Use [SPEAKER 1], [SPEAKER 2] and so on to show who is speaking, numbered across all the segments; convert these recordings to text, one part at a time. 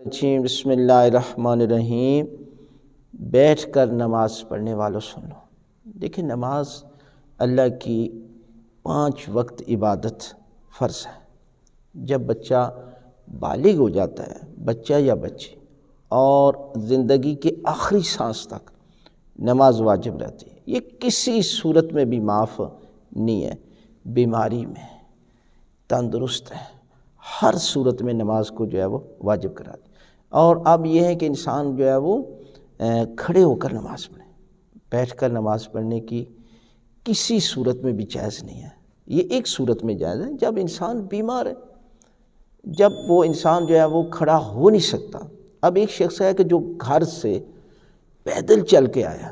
[SPEAKER 1] بسم اللہ الرحمن الرحیم۔ بیٹھ کر نماز پڑھنے والوں سنو۔ دیکھیں، نماز اللہ کی 5 وقت عبادت فرض ہے۔ جب بچہ بالغ ہو جاتا ہے، بچہ یا بچی، اور زندگی کے آخری سانس تک نماز واجب رہتی ہے۔ یہ کسی صورت میں بھی معاف نہیں ہے، بیماری میں، تندرست ہے، ہر صورت میں نماز کو جو ہے وہ واجب کرا دی۔ اور اب یہ ہے کہ انسان جو ہے وہ کھڑے ہو کر نماز پڑھے، بیٹھ کر نماز پڑھنے کی کسی صورت میں بھی جائز نہیں ہے۔ یہ ایک صورت میں جائز ہے، جب انسان بیمار ہے، جب وہ انسان جو ہے وہ کھڑا ہو نہیں سکتا۔ اب ایک شخص ہے کہ جو گھر سے پیدل چل کے آیا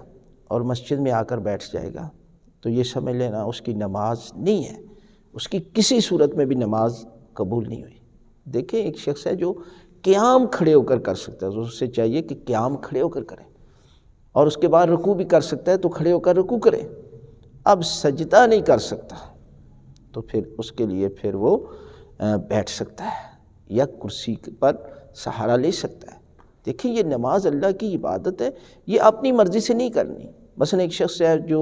[SPEAKER 1] اور مسجد میں آ کر بیٹھ جائے گا، تو یہ سمجھ لینا اس کی نماز نہیں ہے، اس کی کسی صورت میں بھی نماز قبول نہیں ہوئی۔ دیکھیں، ایک شخص ہے جو قیام کھڑے ہو کر سکتا ہے، تو اس سے چاہیے کہ قیام کھڑے ہو کر کرے، اور اس کے بعد رکوع بھی کر سکتا ہے تو کھڑے ہو کر رکوع کرے۔ اب سجدہ نہیں کر سکتا تو پھر اس کے لیے پھر وہ بیٹھ سکتا ہے یا کرسی پر سہارا لے سکتا ہے۔ دیکھیں، یہ نماز اللہ کی عبادت ہے، یہ اپنی مرضی سے نہیں کرنی۔ مثلا ایک شخص ہے جو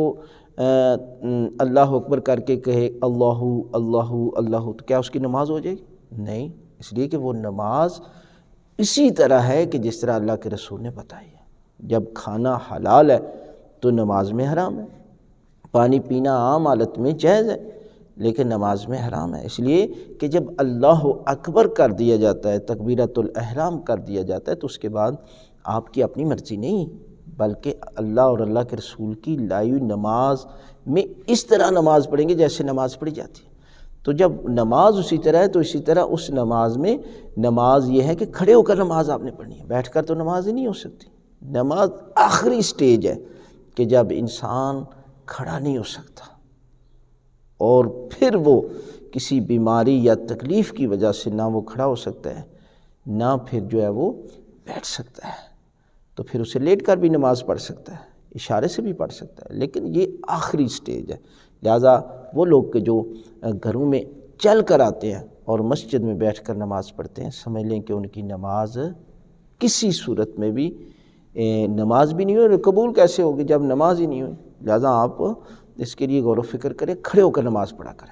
[SPEAKER 1] اللہ اکبر کر کے کہے اللہ اللہ اللہ، تو کیا اس کی نماز ہو جائے گی؟ نہیں، اس لیے کہ وہ نماز اسی طرح ہے کہ جس طرح اللہ کے رسول نے بتائی ہے۔ جب کھانا حلال ہے تو نماز میں حرام ہے، پانی پینا عام حالت میں جائز ہے، لیکن نماز میں حرام ہے، اس لیے کہ جب اللہ اکبر کر دیا جاتا ہے، تکبیرۃ الاحرام کر دیا جاتا ہے، تو اس کے بعد آپ کی اپنی مرضی نہیں، بلکہ اللہ اور اللہ کے رسول کی لائی ہوئی نماز میں اس طرح نماز پڑھیں گے جیسے نماز پڑھی جاتی ہے۔ تو جب نماز اسی طرح ہے تو اسی طرح اس نماز میں نماز یہ ہے کہ کھڑے ہو کر نماز آپ نے پڑھنی ہے، بیٹھ کر تو نماز ہی نہیں ہو سکتی۔ نماز آخری سٹیج ہے کہ جب انسان کھڑا نہیں ہو سکتا، اور پھر وہ کسی بیماری یا تکلیف کی وجہ سے نہ وہ کھڑا ہو سکتا ہے، نہ پھر جو ہے وہ بیٹھ سکتا ہے، تو پھر اسے لیٹ کر بھی نماز پڑھ سکتا ہے، اشارے سے بھی پڑھ سکتا ہے، لیکن یہ آخری سٹیج ہے۔ لہٰذا وہ لوگ کہ جو گھروں میں چل کر آتے ہیں اور مسجد میں بیٹھ کر نماز پڑھتے ہیں، سمجھ لیں کہ ان کی نماز کسی صورت میں بھی نماز بھی نہیں ہوئی، اور قبول کیسے ہوگی جب نماز ہی نہیں ہوئی؟ لہٰذا آپ اس کے لیے غور و فکر کریں، کھڑے ہو کر نماز پڑھا کریں۔